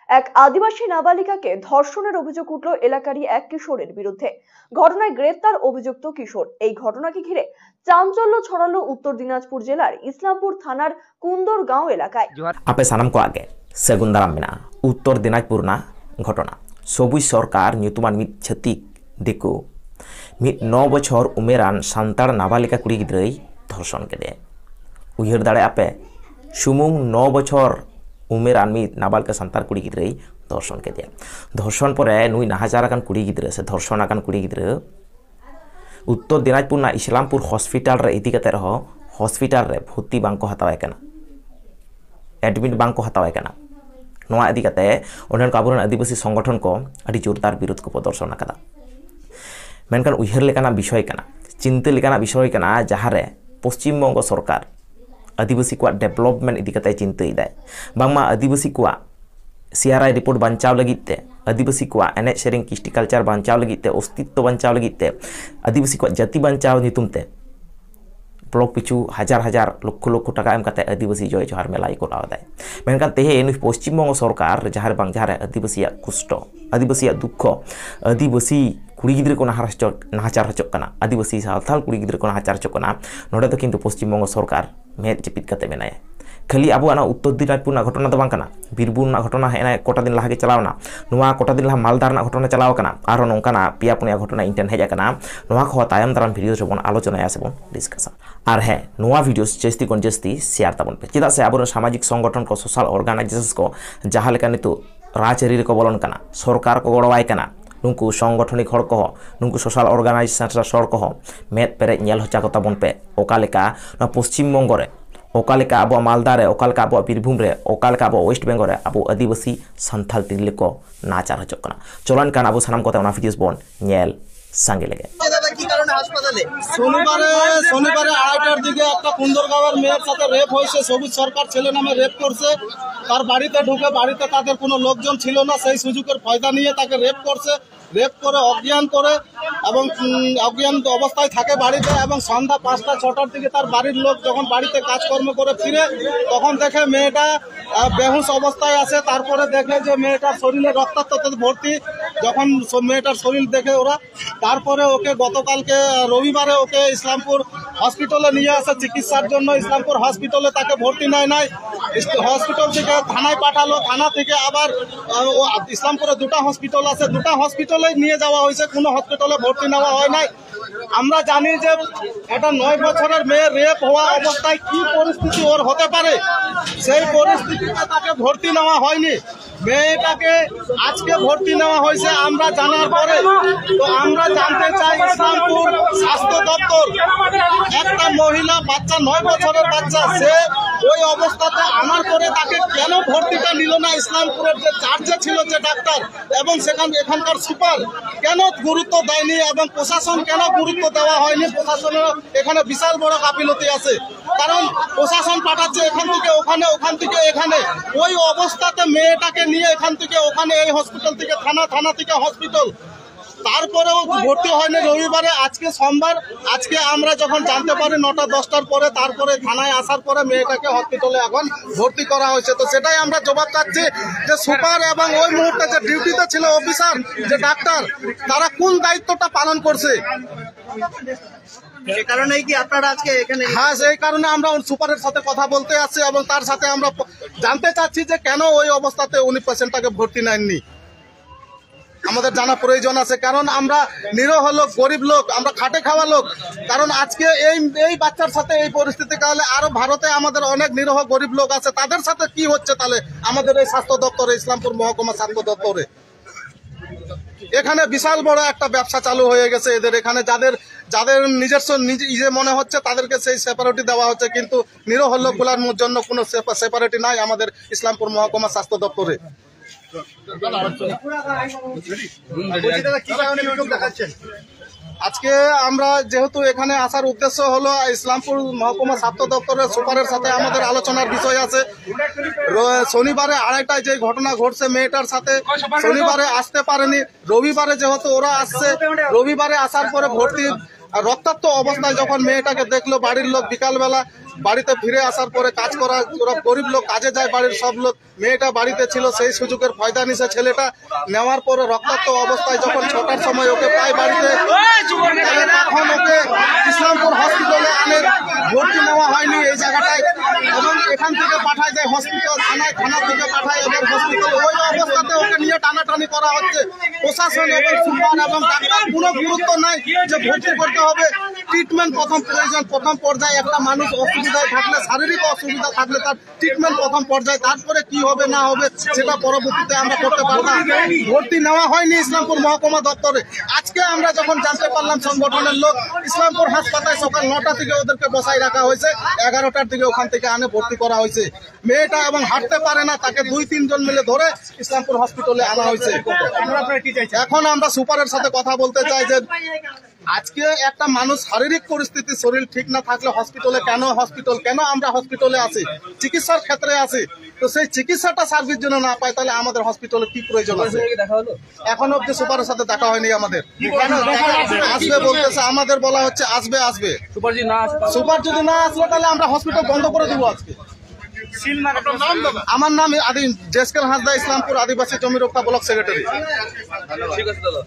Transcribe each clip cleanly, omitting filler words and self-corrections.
এক আদিবাসী নাবালিকাকে ধর্ষণের অভিযোগ উঠল এলাকারই এক কিশোরের বিরুদ্ধে। ঘটনায় গ্রেফতার অভিযুক্ত কিশোর। এই ঘটনাকে ঘিরে চাঞ্চল্য ছড়ালো উত্তর দিনাজপুর জেলার ইসলামপুর থানার কুন্দরগাঁও এলাকায়। আপে সানাম को आगे सेगुन दाराम मेना उत्तर दिनाजपुर ना घटना सबुज सरकार ᱧᱩᱛᱩᱢᱟᱱ ᱢᱤᱫ ᱪᱷᱟᱹᱛᱤᱠ ᱫᱤᱠᱩ ᱢᱤᱫ 9 বছর उमेरान सान्ताड़ नाबालिका कुड़ी गिद्राᱹᱭ धर्षण केदे। उयहर दाड़े आपे सुमुंग 9 বছর उमेरान मीद नाबालिका सान्ताड़ कुड़ी गिद्राᱹᱭ धर्षण केदे। धर्षण परे नुई नाहाजार आकान कुड़ी गिद्रा से धर्षण आकान कुड़ी गिद्रा उत्तर दिनाजपुर ना इस्लामपुर हॉस्पिटल रे इदी कते रहो हॉस्पिटल रे भर्ती बांको हतावाय कना एडमिट बांको हतावाय कना। नोआ इदी कते ओनेन को आबोरेन आदिवासी संगठन को अड़ी जोरदार विरोध को प्रदर्शन आकादा। मेनकान उयहर लेकाना विषय कना चिंता लेकाना विषय कना जहारे पश्चिम बंग सरकार आदिवासी को डेवलपमेंट इदी कते चिंतायदाय बांगमा आदिवासी को सीआरआई रिपोर्ट बांचाव लगिते आदिवासी को एने सेरिंग कृष्टि कल्चर बांचाव लगिते अस्तित्व बांचाव लगिते आदिवासी को जाति बांचाव नितुमते ब्लॉक पिछू हजार हजार लक्ष लक्ष टाका एम कते आदिवासी जय जोहार मेला कराव दाय। मेनकान तेहेन पश्चिम बंग सरकार जहार बांग जहार आदिवासी कष्ट आदिवासी दुख आदिवासी कुड़ी गिद्रा को नाहाचार हचोग कना आदिवासी सावथाल कुड़ी गिद्रा को नाहाचार हचोग कना नोडे तो किन्तु पश्चिम बंग सरकार मेद जेपिद कते मेनाय। खाली अब उत्तर दिनाजपुर घटना तो बांग बीरभूम घटना हेना कोटा दिन लहा चलावना नुआ कोटा दिन लहा मालदा घटना चलाव कना आरो नोंकाना पिया पुनिया घटना इंटेन हेज आकना नुआ खो तायम दाराम भिडियो रेबन आलोचनाया से बन डिसकसन आर हे नुआ भिडियोस जस्ती कोन जस्ती शेयर ताबन पे चेदा से आबो सामाजिक संगठन को सोशल ऑर्गेनाइजेशंस को जहां लेका नितु राजचेरी को बोलन कना सरकार को गड़वाय कना नुंकु संगठनिक हर को नुंकु सोशल ऑर्गेनाइजेशन सर को मेद पेरे नेल हचा को ताबन पे ओका लेका पश्चिम बंग रे ओकालेका अब मालदा रे ओकालेका अब बीरभूम रे ओकालेका अब वेस्ट बेंगल रे अब आदिवासी सान्थाल तिरले को नाचार हचोग कना चलन कान अब सानाम कोते ओना भिडियोस बन नेल सांगे लेगे। দাদা কি কারণে হাসপাতালে শনিবারে 2:30টার দিকে একটা কুন্দরগাঁওয়ের মেয়ের সাথে রেপ হয়েছে। সবুজ সরকার ছেলে নামে রেপ করছে। তার বাড়িতে ঢুকে বাড়িতে তাদের কোনো লোকজন ছিল না, সেই সুযোগের ফায়দা নিয়ে তাকে রেপ করছে। রেপ করে অজ্ঞান করে এবং অজ্ঞান অবস্থায় থাকে বাড়িতে এবং সন্ধ্যা 5টা-6টার দিকে তার বাড়ির লোক যখন বাড়িতে কাজকর্ম করে ফিরে তখন দেখে মেয়েটা বেহুশ অবস্থায় আছে। তারপরে দেখে যে মেয়েটার শরীরে রক্তাক্ততে ভর্তি। যখন মেয়েটার শরীর দেখে ওরা তারপরে ওকে গতকালকে রবিবারে ওকে ইসলামপুর হসপিটালে নিয়ে আসে চিকিৎসার জন্য। ইসলামপুর হসপিটালে তাকে ভর্তি নেয় নাই, হসপিটাল থেকে থানায় পাঠালো। থানা থেকে আবার ইসলামপুরে 2টা হসপিটাল আছে, 2টা হসপিটালে নিয়ে যাওয়া হয়েছে, কোনো হসপিটালে ভর্তি নেওয়া হয় নাই। আমরা জানি যে একটা 9 বছরের মেয়ে রেপ হওয়া অবস্থায় কি পরিস্থিতি ওর হতে পারে, সেই পরিস্থিতিতে তাকে ভর্তি নেওয়া হয়নি। মেয়েটাকে আজকে ভর্তি নেওয়া হয়েছে আমরা জানার পরে। তো আমরা জানতে চাই ইসলামপুর স্বাস্থ্য দপ্তর একটা মহিলা বাচ্চা 9 বছরের বাচ্চা সে ওই অবস্থাতে আনার পরে তাকে কেন ভর্তিটা নিল না ইসলামপুরের যে চার্জে ছিল যে ডাক্তার এবং এখানকার সুপার কেন গুরুত্ব দেয়নি এবং প্রশাসন কেন গুরুত্ব দেওয়া হয়নি। প্রশাসনের এখানে বিশাল বড় গাফিলতি আছে, কারণ প্রশাসন পাঠাচ্ছে এখান থেকে ওখানে, ওখান থেকে এখানে। ওই অবস্থাতে মেয়েটাকে নিয়ে এখান থেকে ওখানে, এই হসপিটাল থেকে থানা, থানা থেকে হসপিটাল, তারপরেও ভর্তি হয়নি। রবিবারে আজকে সোমবার, আজকে আমরা যখন জানতে পারি 9টা-10টার পরে, তারপরে থানায় আসার পরে মেয়েটাকে হসপিটালে এখন ভর্তি করা হয়েছে। তো সেটাই আমরা জবাব চাচ্ছি যে সুপার এবং ওই মুহূর্তে যে ডিউটিতে ছিল অফিসার যে ডাক্তার তারা কোন দায়িত্বটা পালন করছে। এই কারণেই কি আপনারা আজকে এখানে? হ্যাঁ, সেই কারণে আমরা সুপারের সাথে কথা বলতে আসছি এবং তার সাথে আমরা জানতে চাচ্ছি যে কেন ওই অবস্থাতে উনি পেশেন্টটাকে ভর্তি নেননি। আমাদের জানা প্রয়োজন আছে, কারণ আমরা নিরহ লোক, গরিব লোক, আমরা খাটে খাওয়া লোক। কারণ আজকে এই বাচ্চার সাথে এই পরিস্থিতি, তাহলে আরো ভারতে আমাদের অনেক নিরহ গরিব লোক আছে, তাদের সাথে কি হচ্ছে তাহলে আমাদের এই স্বাস্থ্য দপ্তরে, ইসলামপুর মহকুমা স্বাস্থ্য দপ্তরে। এখানে বিশাল বড় একটা ব্যবসা চালু হয়ে গেছে এদের। এখানে যাদের নিজস্ব নিজে মনে হচ্ছে তাদেরকে সেই সেপারেটি দেওয়া হচ্ছে, কিন্তু নিরহ লোকগুলার জন্য কোনো সেপারেটি নাই আমাদের ইসলামপুর মহকুমা স্বাস্থ্য দপ্তরে। আজকে আমরা যেহেতু এখানে আসার উদ্দেশ্য হলো ইসলামপুর মহকুমা স্বাস্থ্য দপ্তরের সুপারের সাথে আমাদের আলোচনার বিষয় আছে। শনিবারে 2:30টায় যে ঘটনা ঘটছে মেয়েটার সাথে, শনিবারে আসতে পারেনি। রবিবারে যেহেতু ওরা আসছে, রবিবারে আসার পরে ভর্তি রক্তাক্ত অবস্থায় যখন মেয়েটাকে দেখলো বাড়ির লোক বিকালবেলা, বাড়িতে ফিরে আসার পরে কাজ করা, ওরা গরিব লোক, কাজে যায় বাড়ির সব লোক, মেয়েটা বাড়িতে ছিল, সেই সুযোগের ফায়দা নিছে ছেলেটা। নেওয়ার পরে রক্তাক্ত অবস্থায় যখন 6টার সময় ওকে পায় বাড়িতে, তখন ওকে ইসলামপুর হসপিটালে আনে, ভর্তি নেওয়া হয়নি এই জায়গাটায়, এবং এখান থেকে পাঠায় দেয় হসপিটাল, থানা থেকে পাঠায় এবং হসপিটাল। ওই অবস্থাতে ওকে নিয়ে টানাটানি করা হচ্ছে। প্রশাসন এবং সুপার এবং ডাক্তার কোনো গুরুত্ব নাই যে ভর্তি করতে হবে। ট্রিটমেন্ট প্রথম প্রয়োজন, প্রথম পর্যায়ে একটা মানুষ অসুবিধায় থাকলে, শারীরিক অসুবিধা থাকলে তার ট্রিটমেন্ট প্রথম পর্যায়ে, তারপরে কি হবে না হবে সেটা পরবর্তীতে আমরা করতে পারলাম। ভর্তি নেওয়া হয়নি ইসলামপুর মহকুমা দপ্তরে। আজকে আমরা যখন জানতে পারলাম সংগঠনের লোক, ইসলামপুর হাসপাতালে সকাল 9টা থেকে ওদেরকে বসাই রাখা হয়েছে, 11টার দিকে ওখান থেকে আনে ভর্তি করা হয়েছে। মেয়েটা এবং হাঁটতে পারে না, তাকে 2-3 জন মিলে ধরে ইসলামপুর হসপিটালে আনা হয়েছে। এখন আমরা সুপারের সাথে কথা বলতে চাই যে আজকে একটা মানুষ শারীরিক পরিস্থিতি, শরীর ঠিক না থাকলে হসপিটালে কেন আমরা হসপিটালে আছি, চিকিৎসার ক্ষেত্রে আছি, তো সেই চিকিৎসাটা সার্ভিস জন্য না পাই, তাহলে আমাদের হসপিটালে কি প্রয়োজন আছে? এখন অব্দি সুপারের সাথে দেখা হয়নি আমাদের। আসবে বলতেছে, আমাদের বলা হচ্ছে আসবে। সুপার যদি না আসলে তাহলে আমরা হসপিটাল বন্ধ করে দেবো আজকে। আমার নাম জেসকেল হাঁসদা, ইসলামপুর আদিবাসী জমি রক্ষা ব্লক সেক্রেটারি। ঠিক আছে দাদা।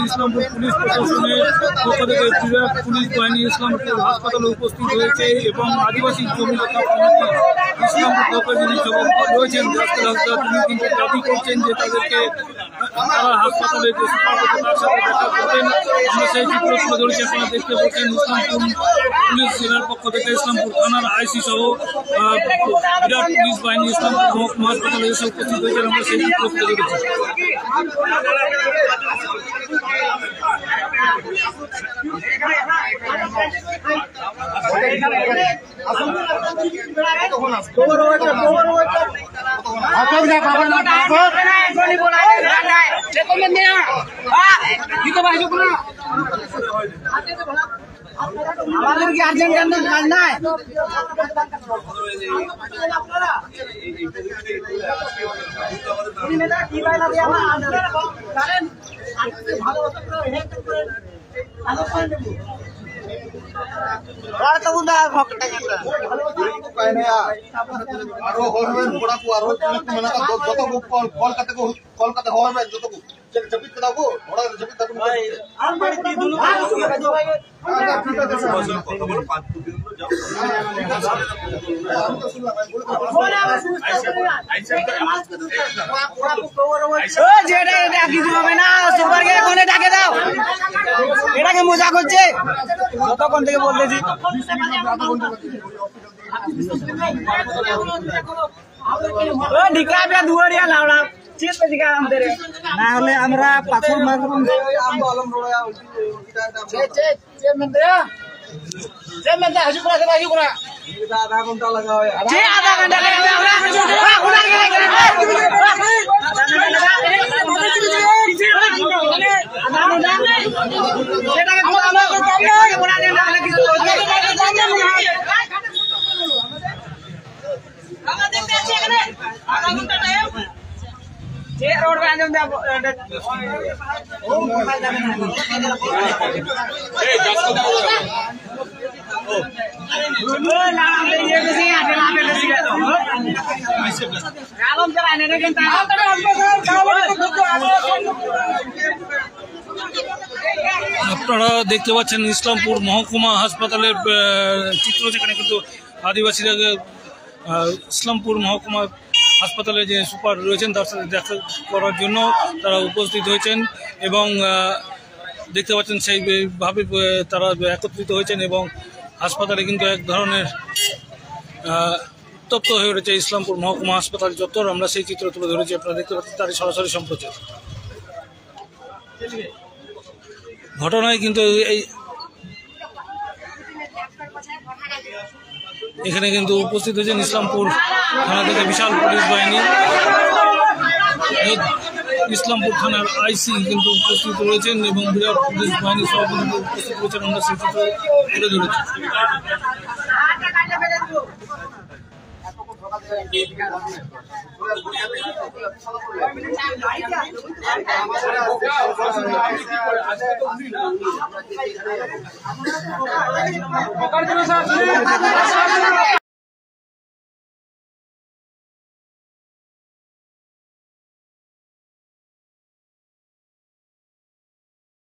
ইসলামপুর পুলিশ প্রশাসনের পক্ষ থেকে বিভাগ পুলিশ বাহিনী ইসলামপুর হাসপাতালে উপস্থিত হয়েছে এবং আদিবাসী জমি রক্ষা কমিটি ইসলামপুর দপ্তর যিনি সভাপতি রয়েছেন তিনি কিন্তু দাবি করছেন যে তাদেরকে তারা হাসপাতালে যে সুপারভাইজার তার সাথে দেখা করবেন। আমরা সেই চিত্র তুলে ধরেছি, আপনারা দেখতে পাচ্ছেন ইসলামপুর পুলিশ জেলার পক্ষ থেকে ইসলামপুর থানার আইসি সহ বিরাট পুলিশ বাহিনী ইসলামপুর মহকুমা হাসপাতালে এসে উপস্থিত হয়েছেন। আমরা সেই চিত্র তুলে ধরেছি। আমাদের কি আর্জেন্ট কাজ নাই? কলকাতা হবে যত জপিত দাও ওরা জপিত দাও এটাকে মজা করছে কতক্ষণ থেকে বলতেছি। না হলে আমরা পাথর মারব। আধা ঘন্টা লাগা হয় रोड पे आने আপনারা দেখতে পাচ্ছেন ইসলামপুর মহকুমা হাসপাতালের চিত্র, যেখানে কিন্তু আদিবাসীরা ইসলামপুর মহকুমা হাসপাতালে যে সুপার রয়েছেন তার সাথে দেখা করার জন্য তারা উপস্থিত হয়েছেন এবং দেখতে পাচ্ছেন সেইভাবে তারা একত্রিত হয়েছেন এবং হাসপাতালে কিন্তু এক ধরনের উত্তপ্ত হয়ে উঠেছে ইসলামপুর মহকুমা হাসপাতাল চত্বর। আমরা সেই চিত্র তুলে ধরেছি, আপনারা দেখতে পাচ্ছেন তারই সরাসরি সম্প্রচার। ঘটনায় কিন্তু এখানে কিন্তু উপস্থিত হয়েছেন ইসলামপুর থানা থেকে বিশাল পুলিশ বাহিনী। ইসলামপুর থানার আইসি কিন্তু উপস্থিত রয়েছেন এবং বিরাট পুলিশ বাহিনীর সভাপতি উপস্থিত রয়েছেন। আমরা সেই চিত্র তুলে ধরেছি।